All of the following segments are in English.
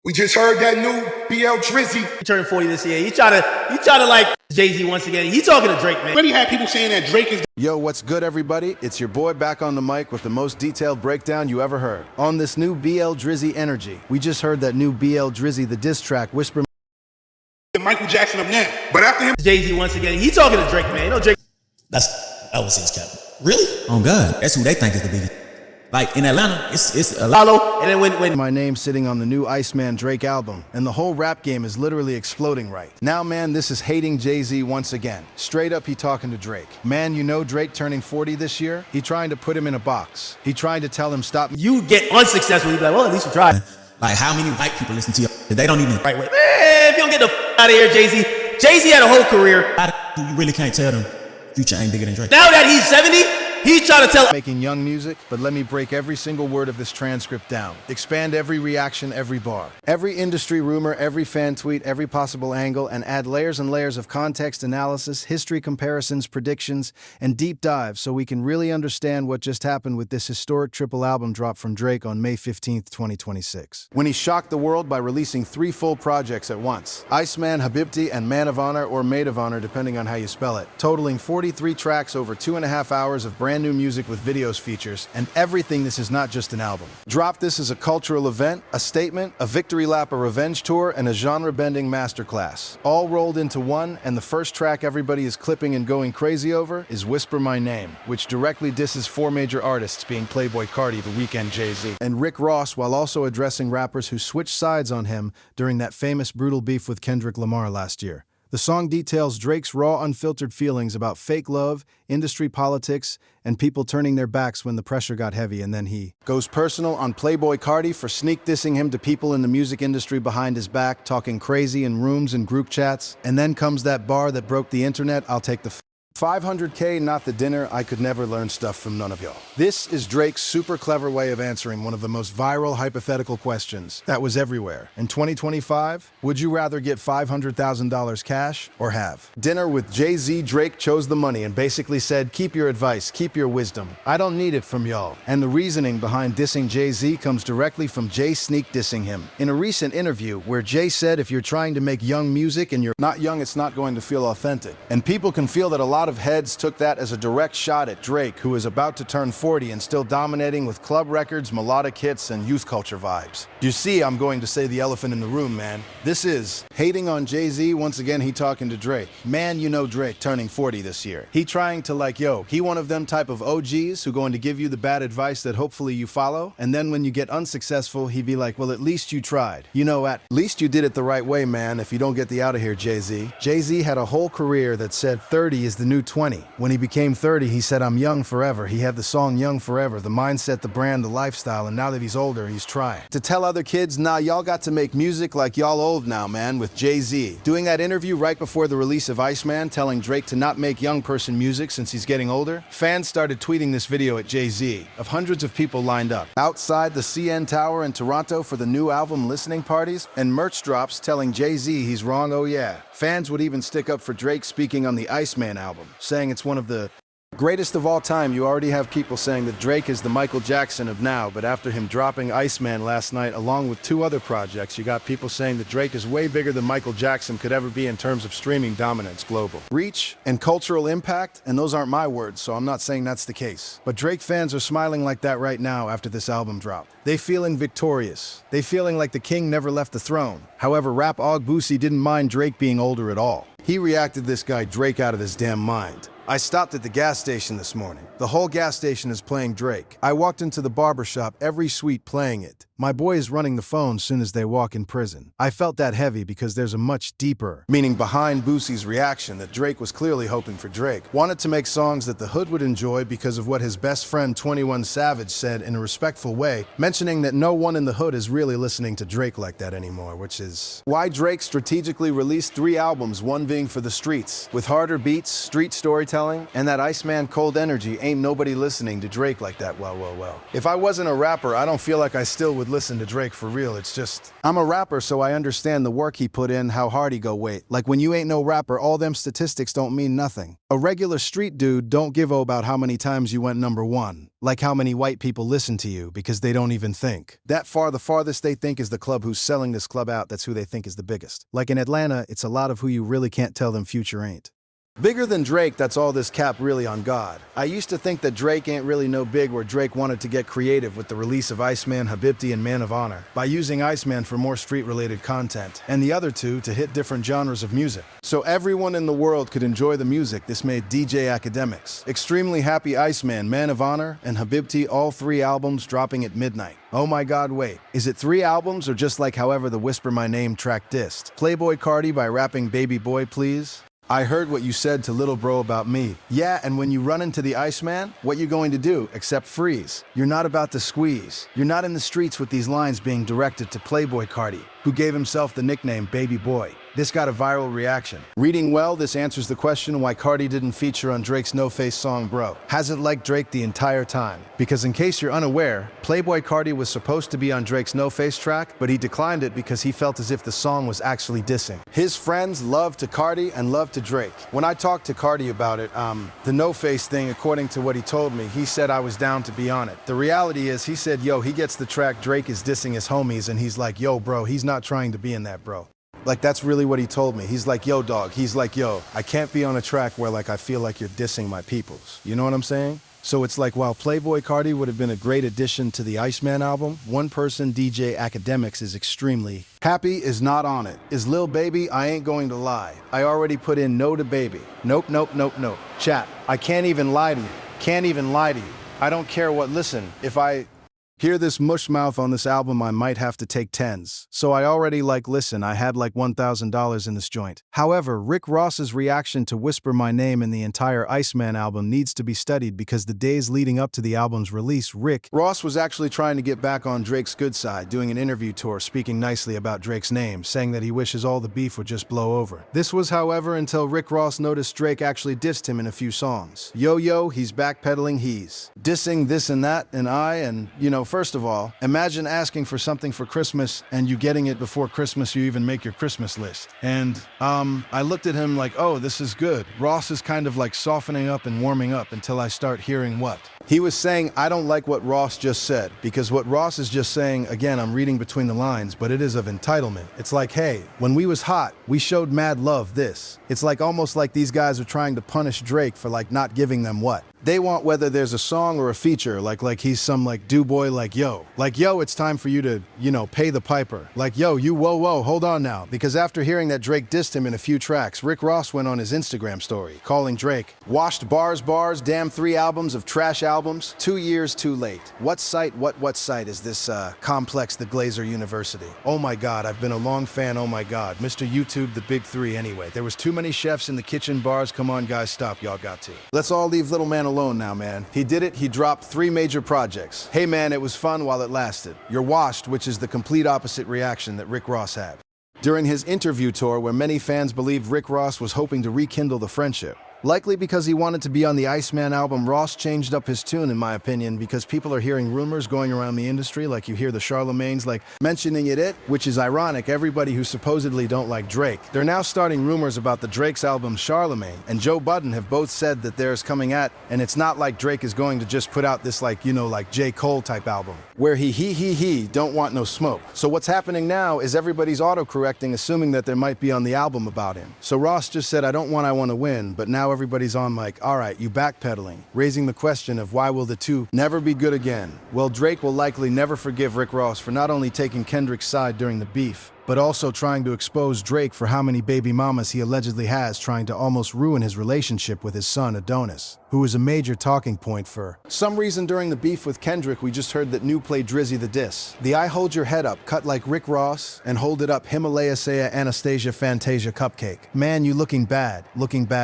We just heard that new BL Drizzy. He turned 40 this year. He try to like Jay-Z once again. He talking to Drake, man. Already had people saying that Drake is. Yo, what's good, everybody? It's your boy back on the mic with the most detailed breakdown you ever heard. On this new BL Drizzy energy, we just heard that new BL Drizzy, the diss track, Whisper Michael Jackson up now. But after him, Jay-Z once again. He talking to Drake, man. You know Drake. That's overseas cap. Really? Oh God, that's who they think is the biggest. Like in Atlanta, it's a lot. Follow, and then when my name sitting on the new ICEMAN Drake album, and the whole rap game is literally exploding right now. Man, this is hating Jay-Z once again. Straight up, he talking to Drake. Man, you know Drake turning 40 this year? He trying to put him in a box. He trying to tell him stop. you get unsuccessful, you be like, well, at least you tried. Like how many white people listen to you? They don't even Right way. Man, if you don't get the out of here, Jay-Z. Jay-Z had a whole career. You really can't tell them Future ain't bigger than Drake. Now that he's 70, he's trying to tell. Making young music, but let me break every single word of this transcript down. Expand every reaction, every bar. Every industry rumor, every fan tweet, every possible angle, and add layers and layers of context analysis, history comparisons, predictions, and deep dives so we can really understand what just happened with this historic triple album drop from Drake on May 15th, 2026. When he shocked the world by releasing 3 full projects at once. ICEMAN, Habibti, and Man of Honor, or Maid of Honor, depending on how you spell it. Totaling 43 tracks over 2.5 hours of brand new music with videos, features, and everything. This is not just an album. Drop this as a cultural event, a statement, a victory lap, a revenge tour, and a genre-bending masterclass. All rolled into one, and the first track everybody is clipping and going crazy over is Whisper My Name, which directly disses 4 major artists, being Playboi Carti, The Weeknd, Jay-Z, and Rick Ross, while also addressing rappers who switched sides on him during that famous brutal beef with Kendrick Lamar last year. The song details Drake's raw, unfiltered feelings about fake love, industry politics, and people turning their backs when the pressure got heavy, and then he goes personal on Playboi Carti for sneak dissing him to people in the music industry behind his back, talking crazy in rooms and group chats. And then comes that bar that broke the internet, I'll take the 500K, not the dinner. I could never learn stuff from none of y'all. This is Drake's super clever way of answering one of the most viral hypothetical questions that was everywhere. In 2025, would you rather get $500,000 cash or have dinner with Jay-Z? Drake chose the money and basically said, keep your advice, keep your wisdom. I don't need it from y'all. And the reasoning behind dissing Jay-Z comes directly from Jay sneak dissing him. In a recent interview where Jay said, if you're trying to make young music and you're not young, it's not going to feel authentic. And people can feel that a lot of heads took that as a direct shot at Drake, who is about to turn 40 and still dominating with club records, melodic hits, and youth culture vibes. You see, I'm going to say the elephant in the room, man. This is hating on Jay-Z. Once again, he talking to Drake. Man, you know Drake turning 40 this year. He trying to like, yo, he one of them type of OGs who going to give you the bad advice that hopefully you follow. And then when you get unsuccessful, he be like, well, at least you tried. You know, at least you did it the right way, man, if you don't get the out of here, Jay-Z. Jay-Z had a whole career that said 30 is the new 20. When he became 30, he said, I'm young forever. He had the song Young Forever, the mindset, the brand, the lifestyle, and now that he's older, he's trying to tell other kids, nah, y'all got to make music like y'all old now, man, with Jay-Z. Doing that interview right before the release of ICEMAN, telling Drake to not make young person music since he's getting older, fans started tweeting this video at Jay-Z, of hundreds of people lined up outside the CN Tower in Toronto for the new album listening parties, and merch drops telling Jay-Z he's wrong, oh yeah. Fans would even stick up for Drake speaking on the ICEMAN album, saying it's one of the greatest of all time. You already have people saying that Drake is the Michael Jackson of now, but after him dropping ICEMAN last night along with 2 other projects, you got people saying that Drake is way bigger than Michael Jackson could ever be in terms of streaming dominance, global reach, and cultural impact, and those aren't my words, so I'm not saying that's the case. But Drake fans are smiling like that right now after this album drop. They feeling victorious. They feeling like the king never left the throne. However, Rap Og Boosie didn't mind Drake being older at all. He reacted this guy Drake out of his damn mind. I stopped at the gas station this morning. The whole gas station is playing Drake. I walked into the barbershop, every suite playing it. My boy is running the phone soon as they walk in prison. I felt that heavy because there's a much deeper meaning behind Boosie's reaction that Drake was clearly hoping for. Drake wanted to make songs that the hood would enjoy because of what his best friend 21 Savage said in a respectful way, mentioning that no one in the hood is really listening to Drake like that anymore, which is why Drake strategically released 3 albums, one being for the streets, with harder beats, street storytelling, storytelling, and that Iceman cold energy, ain't nobody listening to Drake like that, well. If I wasn't a rapper, I don't feel like I still would listen to Drake for real. It's just, I'm a rapper, so I understand the work he put in, how hard he go wait. Like when you ain't no rapper, all them statistics don't mean nothing. A regular street dude don't give a about how many times you went #1. Like how many white people listen to you because they don't even think. That far, the farthest they think is the club who's selling this club out, that's who they think is the biggest. Like in Atlanta, it's a lot of who you really can't tell them Future ain't. Bigger than Drake, that's all this cap really on God. I used to think that Drake ain't really no big, where Drake wanted to get creative with the release of ICEMAN, Habibti, and Man of Honor by using ICEMAN for more street-related content, and the other two to hit different genres of music. So everyone in the world could enjoy the music. This made DJ Academics extremely happy. ICEMAN, Man of Honor, and Habibti, all 3 albums dropping at midnight. Oh my god, wait. Is it 3 albums or just like however the Whisper My Name track dissed? Playboy Cardi by rapping Baby Boy Please? I heard what you said to little bro about me. Yeah, and when you run into the Iceman, what you going to do except freeze? You're not about to squeeze. You're not in the streets with these lines being directed to Playboy Cardi, who gave himself the nickname Baby Boy. This got a viral reaction. Reading well, this answers the question why Cardi didn't feature on Drake's No Face song Bro. Hasn't liked Drake the entire time. Because in case you're unaware, Playboy Cardi was supposed to be on Drake's No Face track, but he declined it because he felt as if the song was actually dissing. His friends love to Cardi and love to Drake. When I talked to Cardi about it, the No Face thing, according to what he told me, he said I was down to be on it. The reality is, he said, yo, he gets the track Drake is dissing his homies, and he's like, yo, bro, he's not trying to be in that, bro. Like, that's really what he told me. He's like, yo, dog. He's like, yo, I can't be on a track where, like, I feel like you're dissing my peoples. You know what I'm saying? So it's like, while Playboy Cardi would have been a great addition to the Iceman album, one person, DJ Academics, is extremely happy is not on it. Is Lil Baby? I ain't going to lie. I already put in no to Baby. Nope. Chat, I can't even lie to you. Can't even lie to you. I don't care what, listen, if I hear this mush mouth on this album, I might have to take 10s. So I already listen, I had like $1,000 in this joint. However, Rick Ross's reaction to Whisper My Name and the entire Iceman album needs to be studied, because the days leading up to the album's release, Rick Ross was actually trying to get back on Drake's good side, doing an interview tour speaking nicely about Drake's name, saying that he wishes all the beef would just blow over. This was, however, until Rick Ross noticed Drake actually dissed him in a few songs. Yo, he's backpedaling, he's dissing this and that, and you know, first of all, imagine asking for something for Christmas and you getting it before Christmas you even make your Christmas list. And I looked at him like, oh, this is good. Ross is kind of like softening up and warming up until I start hearing what he was saying. I don't like what Ross just said, because what Ross is just saying, again, I'm reading between the lines, but it is of entitlement. It's like, hey, when we was hot, we showed mad love this. It's like almost like these guys are trying to punish Drake for like not giving them what they want, whether there's a song or a feature, like he's some like do boy, like yo, it's time for you to, you know, pay the piper. Like, yo, you whoa, hold on now. Because after hearing that Drake dissed him in a few tracks, Rick Ross went on his Instagram story, calling Drake washed bars, damn 3 albums of trash albums, 2 years too late. What site is this complex, the Glazer University? Oh my God, I've been a long fan, oh my God. Mr. YouTube, the big 3 anyway. There was too many chefs in the kitchen bars, come on guys, stop, y'all got to. Let's all leave little man alone now, man. He did it, he dropped 3 major projects. Hey man, it was fun while it lasted. You're washed, which is the complete opposite reaction that Rick Ross had during his interview tour, where many fans believed Rick Ross was hoping to rekindle the friendship. Likely because he wanted to be on the Iceman album, Ross changed up his tune, in my opinion, because people are hearing rumors going around the industry, like you hear the Charlemagne's like mentioning it, which is ironic. Everybody who supposedly don't like Drake, they're now starting rumors about the Drake's album Charlemagne, and Joe Budden have both said that there's coming at, and it's not like Drake is going to just put out this like, you know, like J. Cole type album, where he don't want no smoke. So what's happening now is everybody's auto-correcting, assuming that there might be on the album about him. So Ross just said, I want to win, but now everybody's on like, all right, you backpedaling, raising the question of why will the two never be good again? Well, Drake will likely never forgive Rick Ross for not only taking Kendrick's side during the beef, but also trying to expose Drake for how many baby mamas he allegedly has, trying to almost ruin his relationship with his son Adonis. who was a major talking point for some reason during the beef with Kendrick. We just heard that New played Drizzy the diss. The I Hold Your Head Up cut like Rick Ross and Hold It Up Himalaya Saya Anastasia Fantasia Cupcake. Man, you looking bad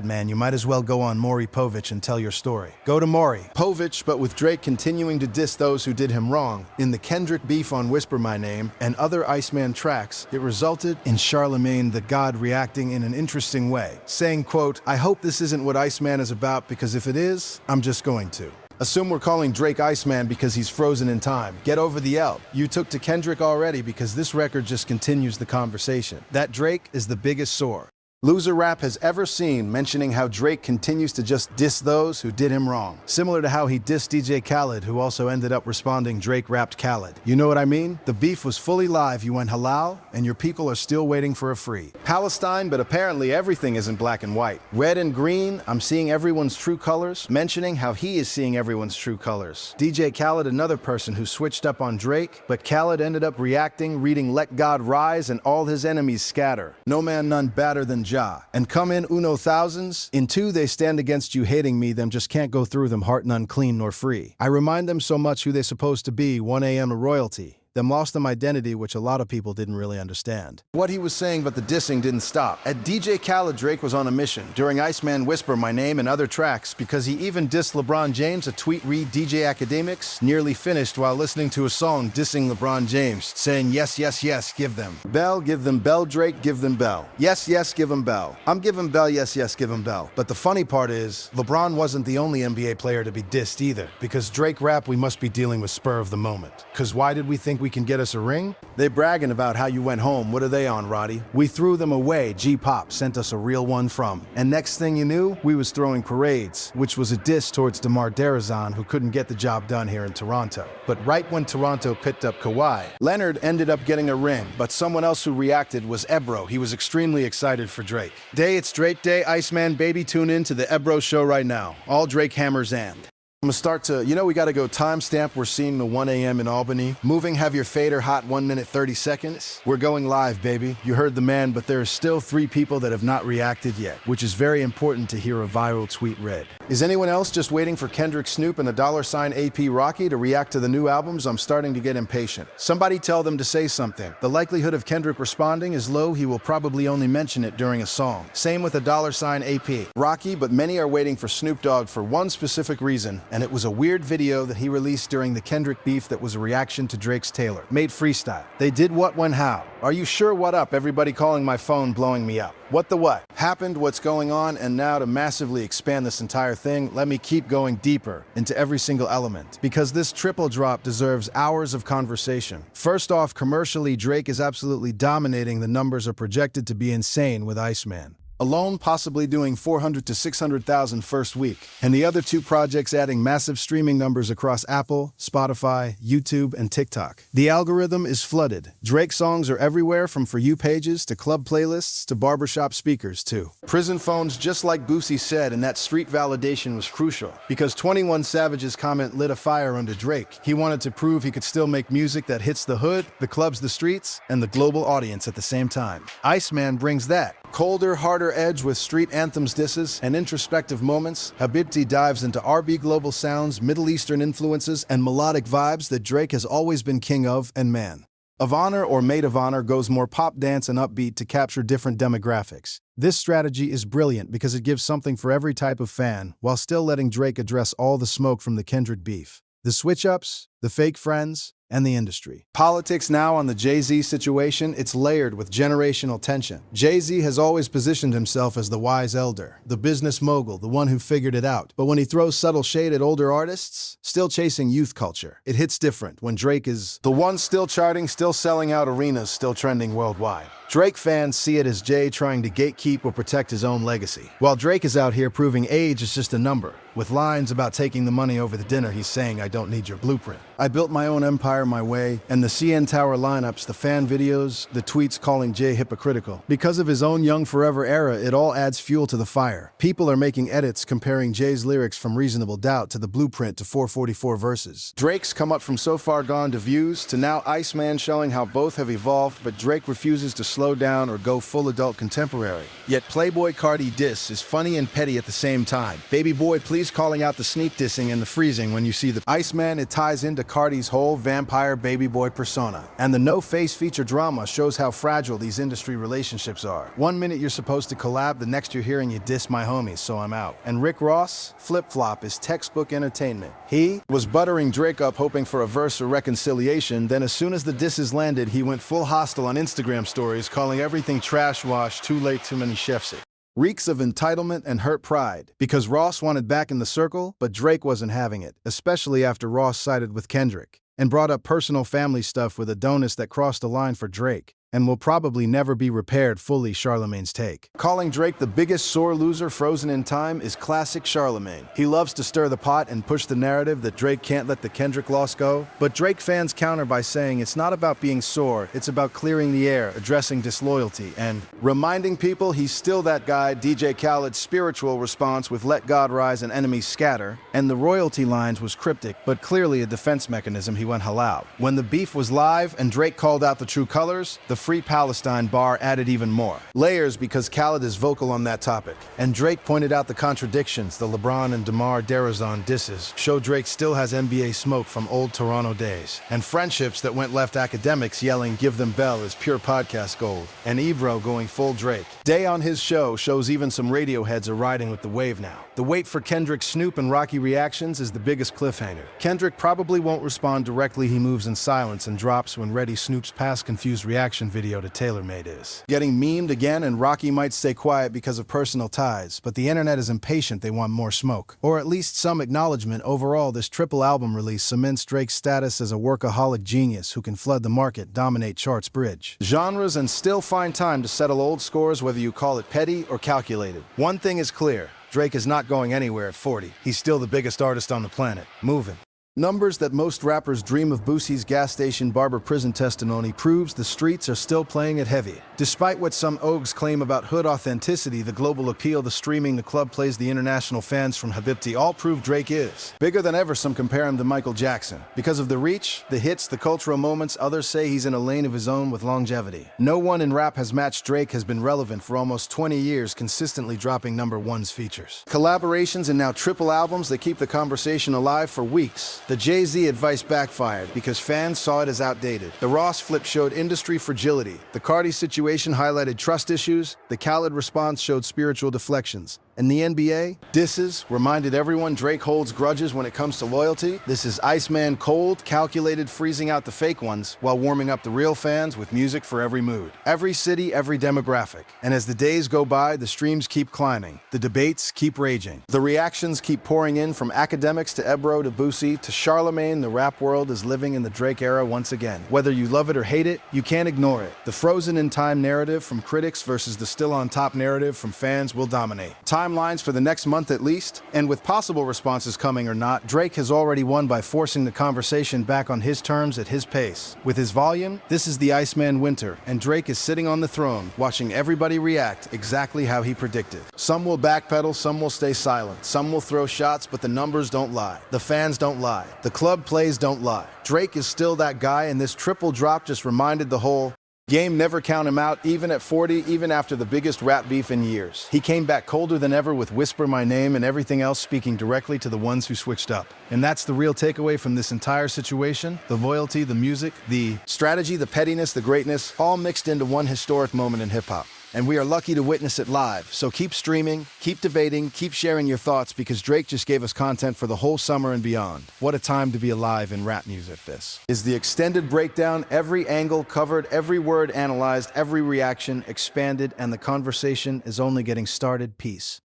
man. You might as well go on Maury Povich and tell your story. Go to Maury Povich, but with Drake continuing to diss those who did him wrong. In the Kendrick beef on Whisper My Name and other ICEMAN tracks, it resulted in Charlemagne the God reacting in an interesting way, saying, quote, "I hope this isn't what ICEMAN is about, because if it is, I'm just going to." Assume we're calling Drake ICEMAN because he's frozen in time. Get over the L. You took to Kendrick already, because this record just continues the conversation. That Drake is the biggest sore loser rap has ever seen, mentioning how Drake continues to just diss those who did him wrong. Similar to how he dissed DJ Khaled, who also ended up responding Drake rapped Khaled. You know what I mean? The beef was fully live. You went halal, and your people are still waiting for a free Palestine, but apparently everything isn't black and white. Red and green, I'm seeing everyone's true colors, mentioning how he is seeing everyone's true colors. DJ Khaled, another person who switched up on Drake, but Khaled ended up reacting, reading Let God Rise and all his enemies scatter. No man none badder than Ja. And come in uno thousands. In two, they stand against you hating me, them just can't go through them heart none clean nor free. I remind them so much who they supposed to be, 1 a.m. to royalty. Them lost them identity, which a lot of people didn't really understand. What he was saying, but the dissing didn't stop. At DJ Khaled, Drake was on a mission. During ICEMAN Whisper My Name and other tracks, because he even dissed LeBron James, a tweet read DJ Academics nearly finished while listening to a song dissing LeBron James, saying yes, yes, yes, give them Bell, give them Bell, Drake, give them Bell. Yes, yes, give them Bell. I'm giving Bell, yes, yes, give them Bell. But the funny part is, LeBron wasn't the only NBA player to be dissed either. Because Drake rap, we must be dealing with spur of the moment. Because why did we think we can get us a ring? They bragging about how you went home. What are they on, Roddy? We threw them away. G-Pop sent us a real one from. And next thing you knew, we was throwing parades, which was a diss towards DeMar DeRozan, who couldn't get the job done here in Toronto. But right when Toronto picked up Kawhi, Leonard ended up getting a ring. But someone else who reacted was Ebro. He was extremely excited for Drake. Day, it's Drake Day. ICEMAN, baby, tune in to the Ebro show right now. All Drake hammers and I'm gonna start to, we gotta go timestamp. We're seeing the 1 a.m. in Albany. Moving, have your fader hot 1 minute 30 seconds. We're going live, baby. You heard the man, but there are still 3 people that have not reacted yet, which is very important to hear a viral tweet read. Is anyone else just waiting for Kendrick, Snoop, and the $ AP Rocky to react to the new albums? I'm starting to get impatient. Somebody tell them to say something. The likelihood of Kendrick responding is low. He will probably only mention it during a song. Same with the $ AP Rocky, but many are waiting for Snoop Dogg for one specific reason, and it was a weird video that he released during the Kendrick beef that was a reaction to Drake's Taylor made freestyle. They did what, when, how. Are you sure? What up? Everybody calling my phone, blowing me up. What the what? Happened, what's going on, and now to massively expand this entire thing, let me keep going deeper into every single element, because this triple drop deserves hours of conversation. First off, commercially, Drake is absolutely dominating. The numbers are projected to be insane with ICEMAN alone, possibly doing 400 to 600,000 first week, and the other 2 projects adding massive streaming numbers across Apple, Spotify, YouTube, and TikTok. The algorithm is flooded. Drake songs are everywhere, from For You pages to club playlists to barbershop speakers too. Prison phones, just like Boosie said, and that street validation was crucial, because 21 Savage's comment lit a fire under Drake. He wanted to prove he could still make music that hits the hood, the clubs, the streets, and the global audience at the same time. ICEMAN brings that colder, harder edge with street anthems, disses, and introspective moments. Habibti dives into R&B global sounds, Middle Eastern influences, and melodic vibes that Drake has always been king of, and man of Honor or Maid of Honor goes more pop dance and upbeat to capture different demographics. This strategy is brilliant because it gives something for every type of fan, while still letting Drake address all the smoke from the Kendrick beef, the switch-ups, the fake friends, and the industry. Politics now on the Jay-Z situation, it's layered with generational tension. Jay-Z has always positioned himself as the wise elder, the business mogul, the one who figured it out. But when he throws subtle shade at older artists, still chasing youth culture, it hits different when Drake is the one still charting, still selling out arenas, still trending worldwide. Drake fans see it as Jay trying to gatekeep or protect his own legacy, while Drake is out here proving age is just a number. With lines about taking the money over the dinner, he's saying, I don't need your blueprint. I built my own empire my way, and the CN Tower lineups, the fan videos, the tweets calling Jay hypocritical. Because of his own Young Forever era, it all adds fuel to the fire. People are making edits comparing Jay's lyrics from Reasonable Doubt to the Blueprint to 444 verses. Drake's come up from So Far Gone to Views to now ICEMAN, showing how both have evolved, but Drake refuses to slow down or go full adult contemporary. Yet Playboy Cardi diss is funny and petty at the same time. Baby boy, please calling out the sneak dissing and the freezing when you see the ICEMAN. It ties into Cardi's whole vampire baby boy persona. And the no-face feature drama shows how fragile these industry relationships are. One minute you're supposed to collab, the next you're hearing you diss my homies, so I'm out. And Rick Ross, flip-flop is textbook entertainment. He was buttering Drake up hoping for a verse or reconciliation, then as soon as the disses landed, he went full hostile on Instagram stories, calling everything trash wash, too late, too many chefs. Reeks of entitlement and hurt pride, because Ross wanted back in the circle, but Drake wasn't having it, especially after Ross sided with Kendrick and brought up personal family stuff with Adonis that crossed the line for Drake and will probably never be repaired fully. Charlemagne's take. Calling Drake the biggest sore loser frozen in time is classic Charlemagne. He loves to stir the pot and push the narrative that Drake can't let the Kendrick loss go, but Drake fans counter by saying it's not about being sore, it's about clearing the air, addressing disloyalty, and reminding people he's still that guy. DJ Khaled's spiritual response with Let God Rise and Enemies Scatter, and the royalty lines was cryptic, but clearly a defense mechanism. He went halal. When the beef was live and Drake called out the true colors, the Free Palestine bar added even more layers because Khaled is vocal on that topic. And Drake pointed out the contradictions. The LeBron and DeMar DeRozan disses show Drake still has NBA smoke from old Toronto days. And friendships that went left. Academics yelling "Give them Bell" is pure podcast gold. And Ebro going full Drake. Day on his show shows even some Radioheads are riding with the wave now. The wait for Kendrick, Snoop, and Rocky reactions is the biggest cliffhanger. Kendrick probably won't respond directly. He moves in silence and drops when ready. Snoop's past confused reaction video to TaylorMade is getting memed again, and Rocky might stay quiet because of personal ties, but the internet is impatient. They want more smoke, or at least some acknowledgement. Overall, this triple album release cements Drake's status as a workaholic genius who can flood the market, dominate charts, bridge genres, and still find time to settle old scores, whether you call it petty or calculated. One thing is clear: Drake is not going anywhere at 40. He's still the biggest artist on the planet, moving. Numbers that most rappers dream of. Boosie's gas station barber prison testimony proves the streets are still playing it heavy. Despite what some ogs claim about hood authenticity, the global appeal, the streaming, the club plays, the international fans from Habibti all prove Drake is bigger than ever. Some compare him to Michael Jackson. Because of the reach, the hits, the cultural moments, others say he's in a lane of his own with longevity. No one in rap has matched Drake. Has been relevant for almost 20 years, consistently dropping #1s features, collaborations, and now triple albums that keep the conversation alive for weeks. The Jay-Z advice backfired because fans saw it as outdated. The Ross flip showed industry fragility. The Cardi situation highlighted trust issues. The Khaled response showed spiritual deflections. And the NBA disses reminded everyone Drake holds grudges when it comes to loyalty. This is ICEMAN cold, calculated, freezing out the fake ones while warming up the real fans with music for every mood, every city, every demographic. And as the days go by, the streams keep climbing, the debates keep raging, the reactions keep pouring in. From academics to Ebro to Boosie to Charlemagne, the rap world is living in the Drake era once again. Whether you love it or hate it, you can't ignore it. The frozen in time narrative from critics versus the still on top narrative from fans will dominate timelines for the next month at least, and with possible responses coming or not, Drake has already won by forcing the conversation back on his terms at his pace. With his volume, this is the ICEMAN winter, and Drake is sitting on the throne, watching everybody react exactly how he predicted. Some will backpedal, some will stay silent, some will throw shots, but the numbers don't lie. The fans don't lie. The club plays don't lie. Drake is still that guy, and this triple drop just reminded the whole game never count him out, even at 40, even after the biggest rap beef in years. He came back colder than ever with Whisper My Name and everything else speaking directly to the ones who switched up. And that's the real takeaway from this entire situation. The loyalty, the music, the strategy, the pettiness, the greatness, all mixed into one historic moment in hip-hop. And we are lucky to witness it live. So keep streaming, keep debating, keep sharing your thoughts, because Drake just gave us content for the whole summer and beyond. What a time to be alive in rap music. This is the extended breakdown, every angle covered, every word analyzed, every reaction expanded, and the conversation is only getting started. Peace.